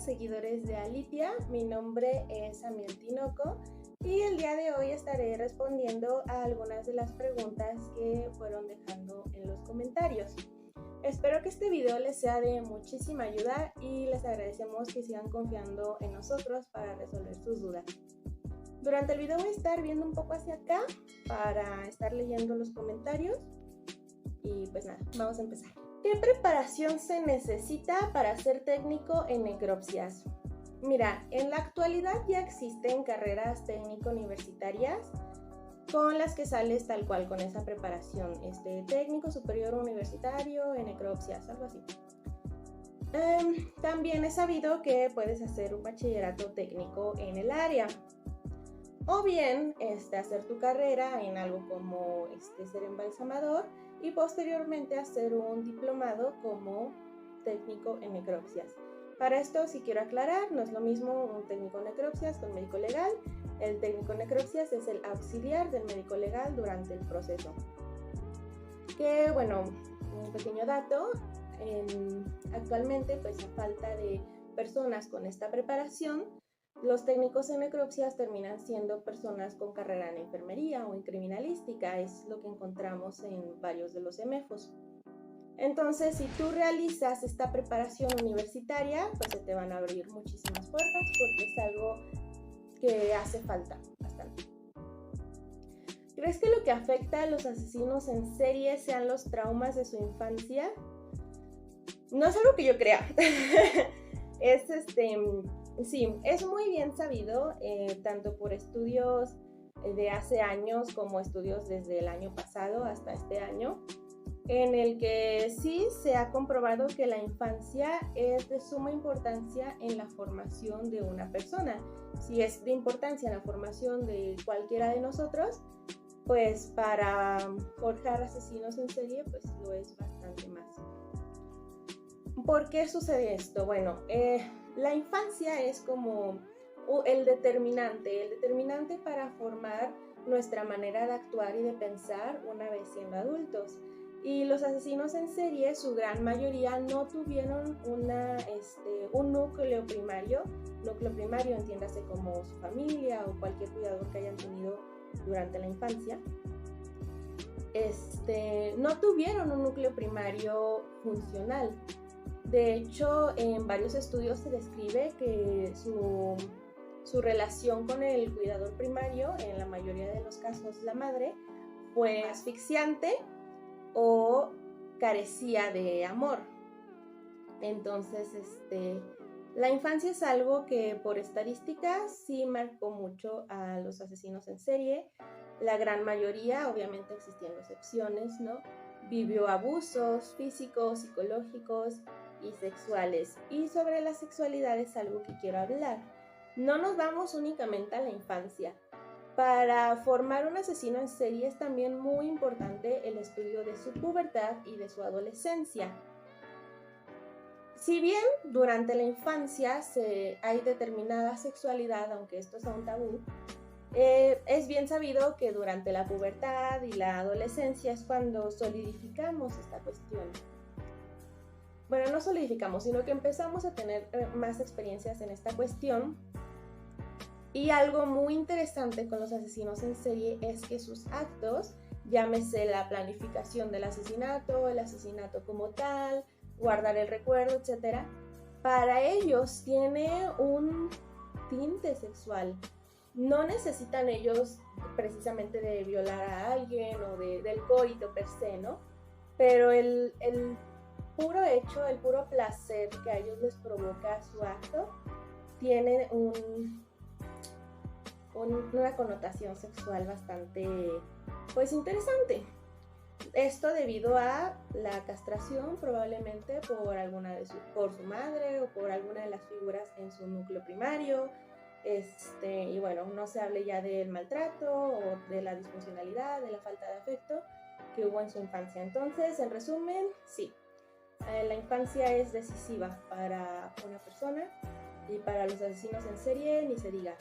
seguidores de Alitia, mi nombre es Amiel Tinoco y el día de hoy estaré respondiendo a algunas de las preguntas que fueron dejando en los comentarios. Espero que este video les sea de muchísima ayuda y les agradecemos que sigan confiando en nosotros para resolver sus dudas. Durante el video voy a estar viendo un poco hacia acá para estar leyendo los comentarios y pues nada, vamos a empezar. ¿Qué preparación se necesita para ser técnico en necropsias? Mira, en la actualidad ya existen carreras técnico-universitarias con las que sales tal cual con esa preparación, técnico superior universitario en necropsias, algo así. También he sabido que puedes hacer un bachillerato técnico en el área o bien hacer tu carrera en algo como ser embalsamador y posteriormente hacer un diplomado como técnico en necropsias. Para esto sí quiero aclarar, no es lo mismo un técnico en necropsias con médico legal. El técnico en necropsias es el auxiliar del médico legal durante el proceso. Que bueno, un pequeño dato, actualmente pues a falta de personas con esta preparación, los técnicos en necropsias terminan siendo personas con carrera en enfermería o en criminalística, es lo que encontramos en varios de los EMEFOS. Entonces, si tú realizas esta preparación universitaria, pues se te van a abrir muchísimas puertas porque es algo que hace falta bastante. ¿Crees que lo que afecta a los asesinos en serie sean los traumas de su infancia? No es algo que yo crea. Sí, es muy bien sabido, tanto por estudios de hace años como estudios desde el año pasado hasta este año, en el que sí se ha comprobado que la infancia es de suma importancia en la formación de una persona. Si es de importancia en la formación de cualquiera de nosotros, pues para forjar asesinos en serie, pues lo es bastante más. ¿Por qué sucede esto? Bueno, la infancia es como el determinante para formar nuestra manera de actuar y de pensar una vez siendo adultos. Y los asesinos en serie, su gran mayoría, no tuvieron un núcleo primario, entiéndase como su familia o cualquier cuidador que hayan tenido durante la infancia. No tuvieron un núcleo primario funcional. De hecho, en varios estudios se describe que su relación con el cuidador primario, en la mayoría de los casos la madre, fue asfixiante o carecía de amor. Entonces, la infancia es algo que por estadísticas sí marcó mucho a los asesinos en serie. La gran mayoría, obviamente existiendo excepciones, ¿no?, vivió abusos físicos, psicológicos y sexuales. Y sobre la sexualidad es algo que quiero hablar. No nos vamos únicamente a la infancia. Para formar un asesino en serie es también muy importante el estudio de su pubertad y de su adolescencia. Si bien durante la infancia hay determinada sexualidad, aunque esto sea un tabú, es bien sabido que durante la pubertad y la adolescencia es cuando solidificamos esta cuestión. Bueno, no solidificamos, sino que empezamos a tener más experiencias en esta cuestión. Y algo muy interesante con los asesinos en serie es que sus actos, llámese la planificación del asesinato, el asesinato como tal, guardar el recuerdo, etc., para ellos tiene un tinte sexual. No necesitan ellos precisamente de violar a alguien o del coito per se, ¿no? Pero el puro hecho, el puro placer que a ellos les provoca su acto, tiene una connotación sexual bastante, pues, interesante. Esto debido a la castración, probablemente por su madre o por alguna de las figuras en su núcleo primario. Y bueno, no se hable ya del maltrato o de la disfuncionalidad, de la falta de afecto que hubo en su infancia. Entonces, en resumen, sí, la infancia es decisiva para una persona y para los asesinos en serie ni se diga.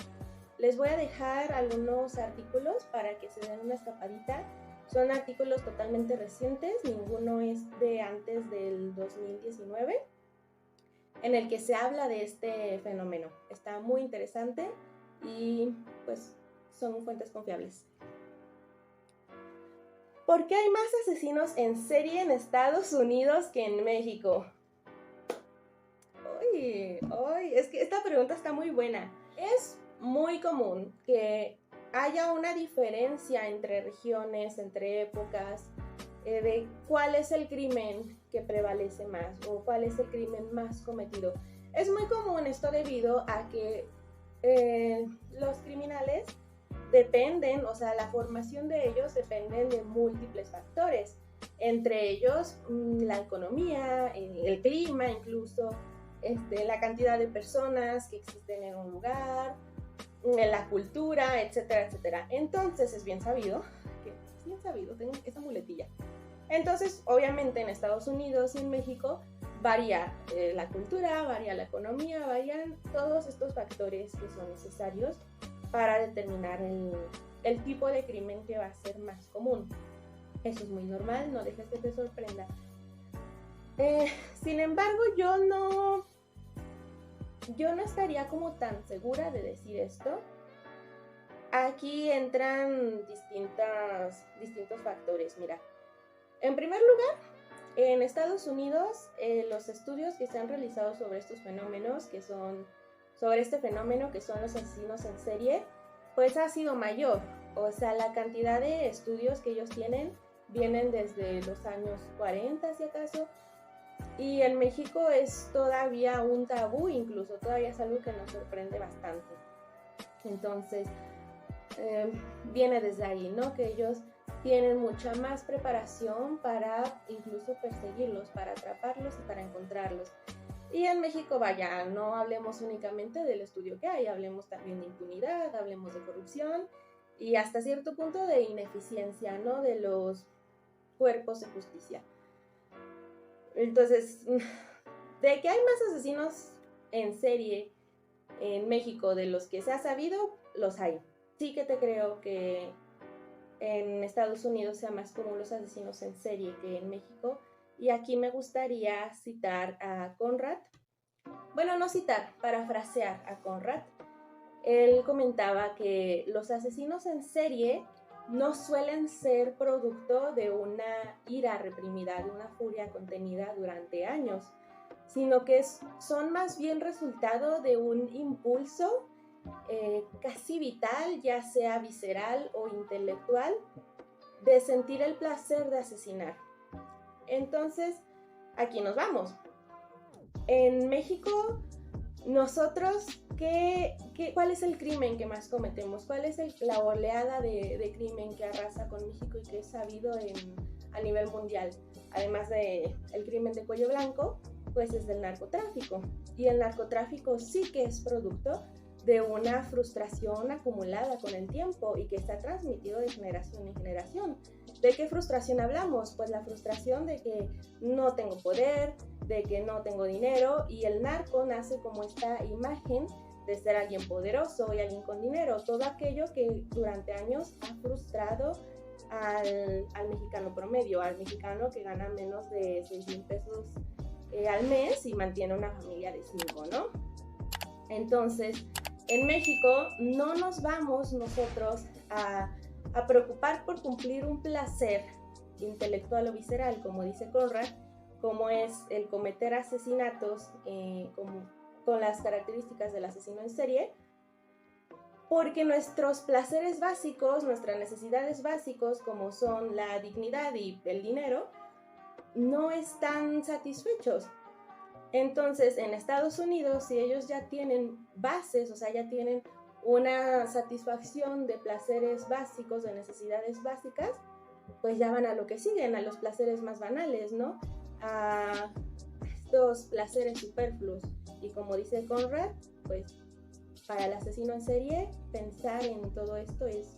Les voy a dejar algunos artículos para que se den una escapadita. Son artículos totalmente recientes, ninguno es de antes del 2019. en el que se habla de este fenómeno. Está muy interesante y pues son fuentes confiables. ¿Por qué hay más asesinos en serie en Estados Unidos que en México? Es que esta pregunta está muy buena. Es muy común que haya una diferencia entre regiones, entre épocas, de cuál es el crimen que prevalece más o cuál es el crimen más cometido. Es muy común esto debido a que los criminales dependen, o sea, la formación de ellos dependen de múltiples factores, entre ellos la economía, el clima incluso, la cantidad de personas que existen en un lugar, la cultura, etcétera, etcétera. Entonces es bien sabido, tengo esa muletilla. Entonces, obviamente en Estados Unidos y en México varía la cultura, varía la economía, varían todos estos factores que son necesarios para determinar el tipo de crimen que va a ser más común. Eso es muy normal, no dejes que te sorprenda. Sin embargo, yo no estaría como tan segura de decir esto. Aquí entran distintos factores. Mira, en primer lugar, en Estados Unidos, los estudios que se han realizado sobre estos fenómenos, sobre este fenómeno que son los asesinos en serie, pues ha sido mayor. O sea, la cantidad de estudios que ellos tienen vienen desde los años 40, si acaso. Y en México es todavía un tabú, incluso todavía es algo que nos sorprende bastante. Entonces, viene desde ahí, ¿no? Que ellos tienen mucha más preparación para incluso perseguirlos, para atraparlos y para encontrarlos. Y en México, vaya, no hablemos únicamente del estudio que hay, hablemos también de impunidad, hablemos de corrupción y hasta cierto punto de ineficiencia, ¿no? De los cuerpos de justicia. Entonces, de que hay más asesinos en serie en México de los que se ha sabido, los hay. Sí que te creo que en Estados Unidos sea más común los asesinos en serie que en México. Y aquí me gustaría citar a Conrad. Bueno, no citar, parafrasear a Conrad. Él comentaba que los asesinos en serie no suelen ser producto de una ira reprimida, de una furia contenida durante años, sino que son más bien resultado de un impulso casi vital, ya sea visceral o intelectual, de sentir el placer de asesinar. Entonces, aquí nos vamos. En México, nosotros, ¿cuál es el crimen que más cometemos? ¿Cuál es la oleada de crimen que arrasa con México y que es sabido a nivel mundial? Además del crimen de cuello blanco, pues es del narcotráfico. Y el narcotráfico sí que es producto de una frustración acumulada con el tiempo y que está transmitido de generación en generación. ¿De qué frustración hablamos? Pues la frustración de que no tengo poder, de que no tengo dinero, y el narco nace como esta imagen de ser alguien poderoso y alguien con dinero, todo aquello que durante años ha frustrado al mexicano promedio, al mexicano que gana menos de 6,000 pesos al mes y mantiene una familia de 5, ¿no? Entonces, en México no nos vamos nosotros a preocupar por cumplir un placer intelectual o visceral, como dice Conrad, como es el cometer asesinatos con las características del asesino en serie, porque nuestros placeres básicos, nuestras necesidades básicas, como son la dignidad y el dinero, no están satisfechos. Entonces, en Estados Unidos, si ellos ya tienen bases, o sea, ya tienen una satisfacción de placeres básicos, de necesidades básicas, pues ya van a lo que siguen, a los placeres más banales, ¿no? A estos placeres superfluos. Y como dice Conrad, pues para el asesino en serie, pensar en todo esto es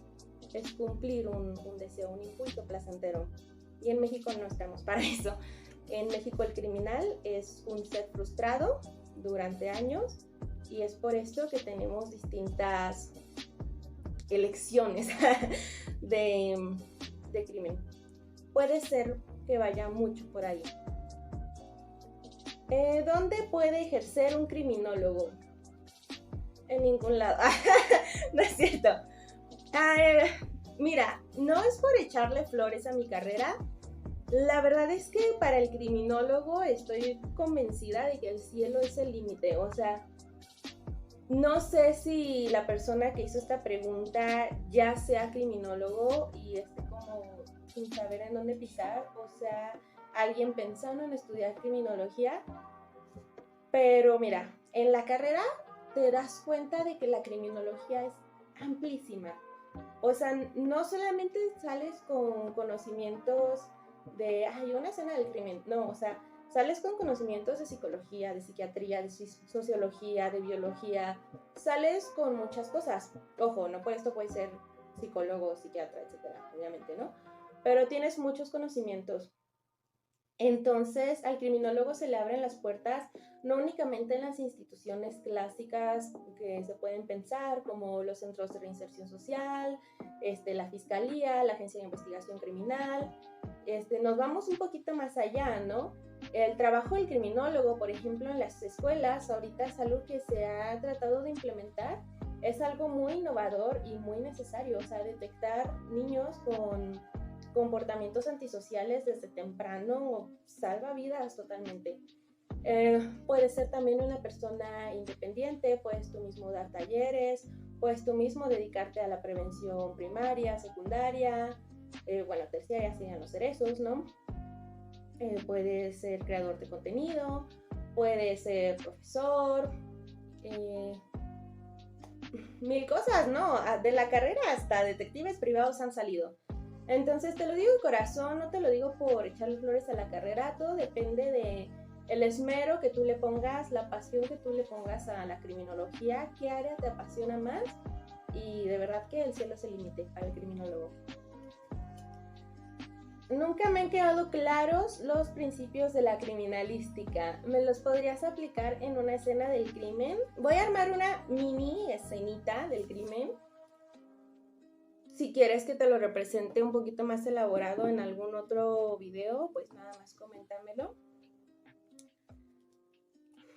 cumplir un deseo, un impulso placentero. Y en México no estamos para eso. En México el criminal es un ser frustrado durante años y es por esto que tenemos distintas elecciones de crimen. Puede ser que vaya mucho por ahí. ¿Dónde puede ejercer un criminólogo? En ningún lado. No es cierto. Mira, no es por echarle flores a mi carrera. La verdad es que para el criminólogo estoy convencida de que el cielo es el límite. O sea, no sé si la persona que hizo esta pregunta ya sea criminólogo y esté como sin saber en dónde pisar. O sea, alguien pensando en estudiar criminología. Pero mira, en la carrera te das cuenta de que la criminología es amplísima. O sea, no solamente sales con conocimientos de, una escena del crimen, no, o sea, sales con conocimientos de psicología, de psiquiatría, de sociología, de biología, sales con muchas cosas. Ojo, no por esto puedes ser psicólogo, psiquiatra, etcétera, obviamente, ¿no? Pero tienes muchos conocimientos. Entonces, al criminólogo se le abren las puertas no únicamente en las instituciones clásicas que se pueden pensar, como los centros de reinserción social, la fiscalía, la agencia de investigación criminal. Nos vamos un poquito más allá, ¿no? El trabajo del criminólogo, por ejemplo, en las escuelas, ahorita es algo que se ha tratado de implementar. Es algo muy innovador y muy necesario, o sea, detectar niños con comportamientos antisociales desde temprano salva vidas totalmente. Puedes ser también una persona independiente, puedes tú mismo dar talleres, puedes tú mismo dedicarte a la prevención primaria, secundaria, terciaria serían los cerezos, ¿no? Puedes ser creador de contenido, puedes ser profesor, mil cosas, ¿no? De la carrera hasta detectives privados han salido. Entonces te lo digo de corazón, no te lo digo por echarle flores a la carrera, todo depende de el esmero que tú le pongas, la pasión que tú le pongas a la criminología, qué área te apasiona más, y de verdad que el cielo es el límite para el criminólogo. Nunca me han quedado claros los principios de la criminalística. ¿Me los podrías aplicar en una escena del crimen? Voy a armar una mini escenita del crimen. Si quieres que te lo represente un poquito más elaborado en algún otro video, pues nada más coméntamelo.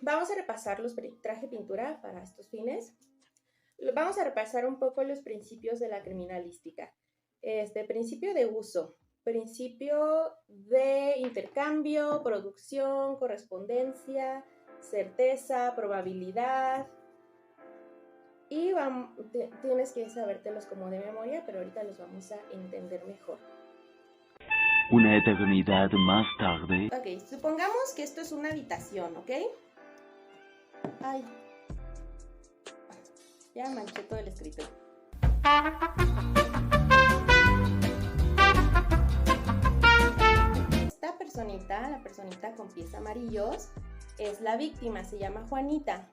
Vamos a repasar los traje pintura para estos fines. Vamos a repasar un poco los principios de la criminalística. Principio de uso, principio de intercambio, producción, correspondencia, certeza, probabilidad. Y tienes que sabértelos como de memoria, pero ahorita los vamos a entender mejor. Una eternidad más tarde. Ok, supongamos que esto es una habitación, ¿ok? Ay, ya manché todo el escritorio. Esta personita, la personita con pies amarillos, es la víctima, se llama Juanita.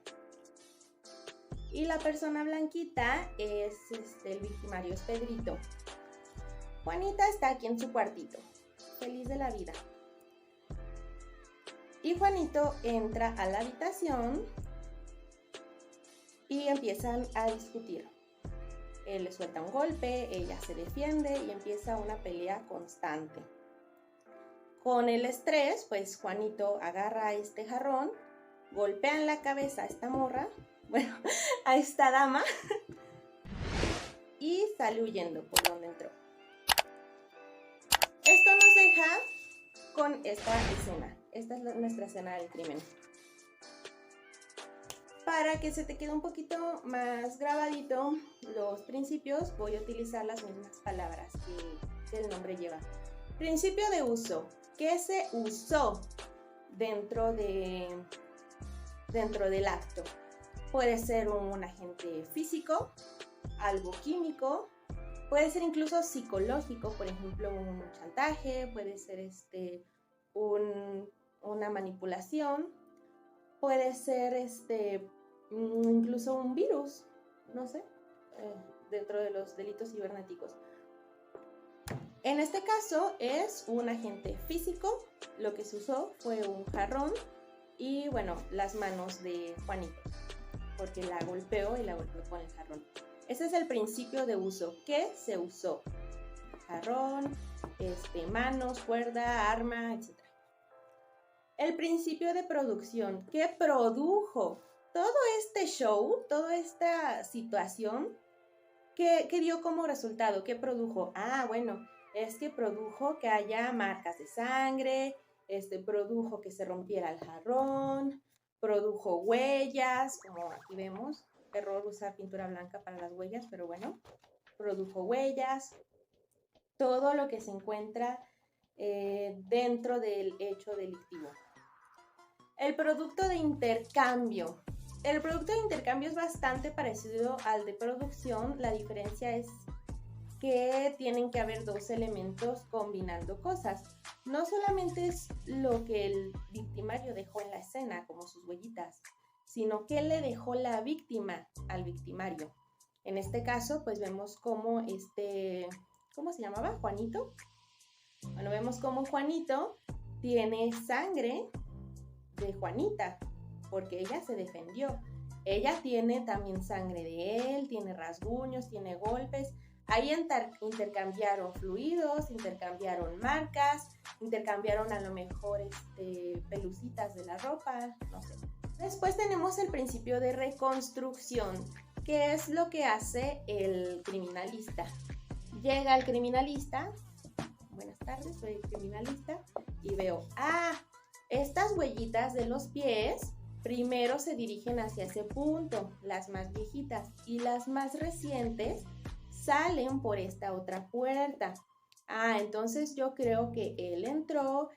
Y la persona blanquita es el victimario, es Pedrito. Juanita está aquí en su cuartito, feliz de la vida. Y Juanito entra a la habitación y empiezan a discutir. Él le suelta un golpe, ella se defiende y empieza una pelea constante. Con el estrés, pues Juanito agarra este jarrón, golpea en la cabeza a esta morra, a esta dama, y sale huyendo por donde entró. Esto nos deja con esta escena. Esta es nuestra escena del crimen. Para que se te quede un poquito más grabadito los principios, voy a utilizar las mismas palabras que el nombre lleva. Principio de uso. ¿Qué se usó dentro del acto? Puede ser un agente físico, algo químico, puede ser incluso psicológico, por ejemplo, un chantaje, puede ser una manipulación, puede ser incluso un virus, no sé, dentro de los delitos cibernéticos. En este caso es un agente físico, lo que se usó fue un jarrón y las manos de Juanito, porque la golpeó y la golpeó con el jarrón. Ese es el principio de uso. ¿Qué se usó? Jarrón, manos, cuerda, arma, etc. El principio de producción. ¿Qué produjo todo este show, toda esta situación? ¿Qué dio como resultado? ¿Qué produjo? Bueno, es que produjo que haya marcas de sangre, produjo que se rompiera el jarrón, produjo huellas, como aquí vemos. Error usar pintura blanca para las huellas, pero bueno, produjo huellas, todo lo que se encuentra dentro del hecho delictivo. El producto de intercambio. El producto de intercambio es bastante parecido al de producción. La diferencia es que tienen que haber dos elementos combinando cosas. No solamente es lo que el victimario dejó en la escena, como sus huellitas, sino que le dejó la víctima al victimario. En este caso, pues vemos cómo ¿cómo se llamaba? ¿Juanito? Bueno, vemos cómo Juanito tiene sangre de Juanita, porque ella se defendió. Ella tiene también sangre de él, tiene rasguños, tiene golpes. Ahí intercambiaron fluidos, intercambiaron marcas, intercambiaron a lo mejor pelucitas de la ropa, no sé. Después tenemos el principio de reconstrucción, que es lo que hace el criminalista. Llega el criminalista, buenas tardes, soy el criminalista, y veo, estas huellitas de los pies primero se dirigen hacia ese punto, las más viejitas, y las más recientes salen por esta otra puerta. Entonces yo creo que él entró,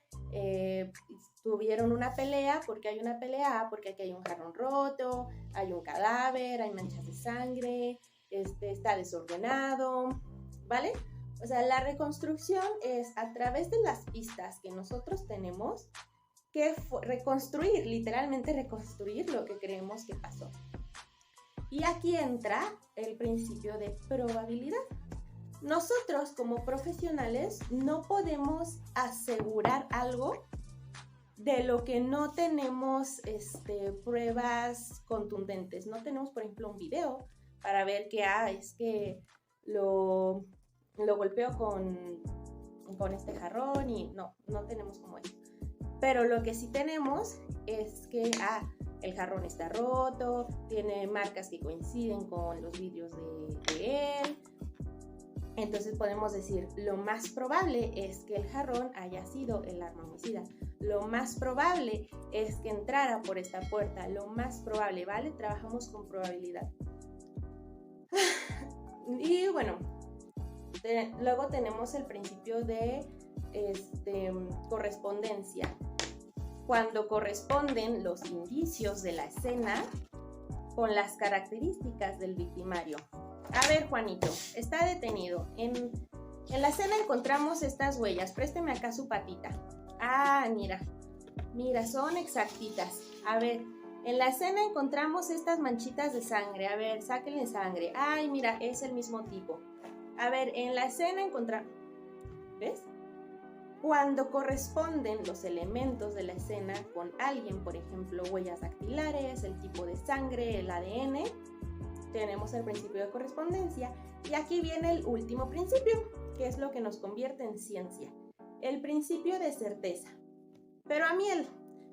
tuvieron una pelea, porque hay una pelea, porque aquí hay un jarrón roto, hay un cadáver, hay manchas de sangre, está desordenado, ¿vale? O sea, la reconstrucción es a través de las pistas que nosotros tenemos que reconstruir, literalmente reconstruir lo que creemos que pasó. Y aquí entra el principio de probabilidad. Nosotros como profesionales no podemos asegurar algo de lo que no tenemos pruebas contundentes. No tenemos, por ejemplo, un video para ver que es que lo golpeó con este jarrón y no tenemos como eso. Pero lo que sí tenemos es que el jarrón está roto, tiene marcas que coinciden con los vidrios de él. Entonces podemos decir, lo más probable es que el jarrón haya sido el arma homicida. Lo más probable es que entrara por esta puerta. Lo más probable, ¿vale? Trabajamos con probabilidad. Y bueno, luego tenemos el principio de correspondencia. Cuando corresponden los indicios de la escena con las características del victimario. A ver, Juanito, está detenido. En la escena encontramos estas huellas. Présteme acá su patita. Mira, son exactitas. A ver, en la escena encontramos estas manchitas de sangre. A ver, sáquenle sangre. Mira, es el mismo tipo. A ver, en la escena encontramos... ¿Ves? Cuando corresponden los elementos de la escena con alguien, por ejemplo, huellas dactilares, el tipo de sangre, el ADN, tenemos el principio de correspondencia. Y aquí viene el último principio, que es lo que nos convierte en ciencia, el principio de certeza. Pero Amiel,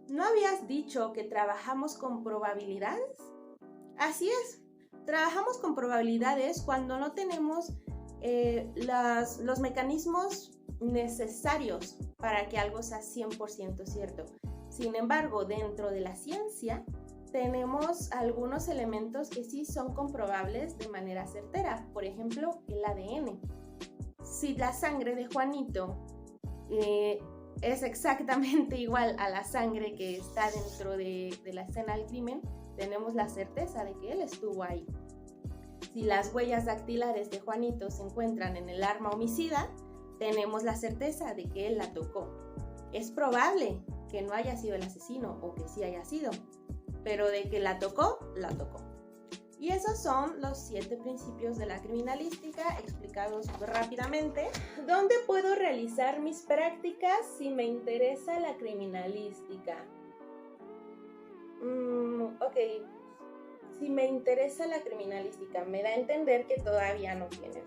¿no habías dicho que trabajamos con probabilidades? Así es, trabajamos con probabilidades cuando no tenemos los mecanismos necesarios para que algo sea 100% cierto. Sin embargo, dentro de la ciencia tenemos algunos elementos que sí son comprobables de manera certera. Por ejemplo, el ADN. Si la sangre de Juanito es exactamente igual a la sangre que está dentro de la escena del crimen, tenemos la certeza de que él estuvo ahí. Si las huellas dactilares de Juanito se encuentran en el arma homicida, tenemos la certeza de que él la tocó. Es probable que no haya sido el asesino o que sí haya sido, pero de que la tocó, la tocó. Y esos son los 7 principios de la criminalística explicados rápidamente. ¿Dónde puedo realizar mis prácticas si me interesa la criminalística? Ok, si me interesa la criminalística, me da a entender que todavía no tienes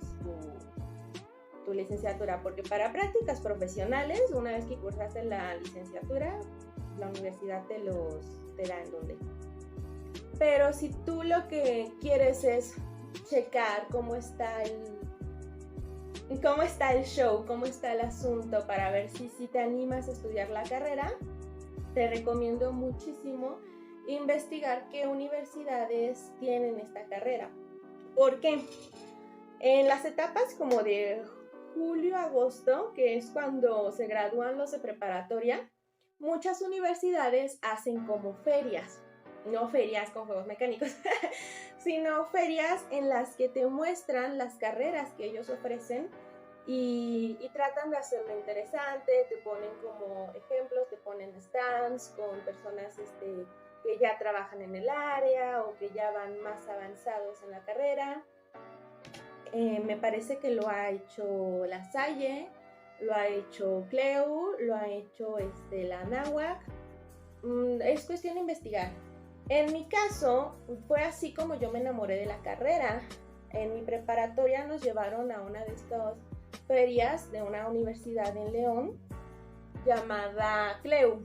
tu licenciatura, porque para prácticas profesionales, una vez que cursaste la licenciatura, la universidad te da en donde. Pero si tú lo que quieres es checar cómo está el show, cómo está el asunto, para ver si te animas a estudiar la carrera, te recomiendo muchísimo investigar qué universidades tienen esta carrera. ¿Por qué? En las etapas como de julio a agosto, que es cuando se gradúan los de preparatoria, muchas universidades hacen como ferias. No ferias con juegos mecánicos, sino ferias en las que te muestran las carreras que ellos ofrecen y tratan de hacerlo interesante, te ponen como ejemplos, te ponen stands con personas que ya trabajan en el área o que ya van más avanzados en la carrera. Me parece que lo ha hecho La Salle, lo ha hecho CLEU, lo ha hecho la Anáhuac. Es cuestión de investigar. En mi caso, fue así como yo me enamoré de la carrera. En mi preparatoria nos llevaron a una de estas ferias de una universidad en León llamada CLEU.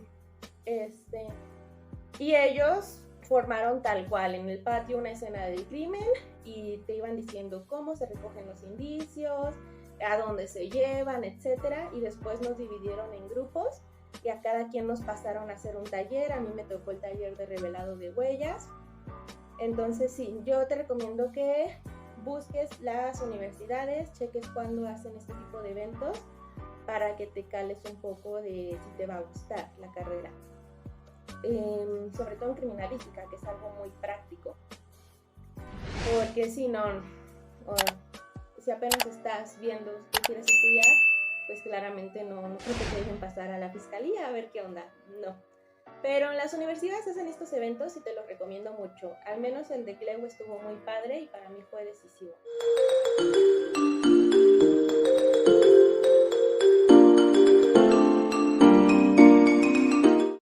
Y ellos formaron tal cual en el patio una escena del crimen y te iban diciendo cómo se recogen los indicios, a dónde se llevan, etc. Y después nos dividieron en grupos y a cada quien nos pasaron a hacer un taller. A mí me tocó el taller de revelado de huellas. Entonces sí, yo te recomiendo que busques las universidades, cheques cuándo hacen este tipo de eventos para que te cales un poco de si te va a gustar la carrera. Sobre todo en criminalística, que es algo muy práctico. Porque si apenas estás viendo qué quieres estudiar, pues claramente no creo que te dejen pasar a la fiscalía a ver qué onda, no. Pero en las universidades hacen estos eventos y te los recomiendo mucho. Al menos el de CLEU estuvo muy padre y para mí fue decisivo.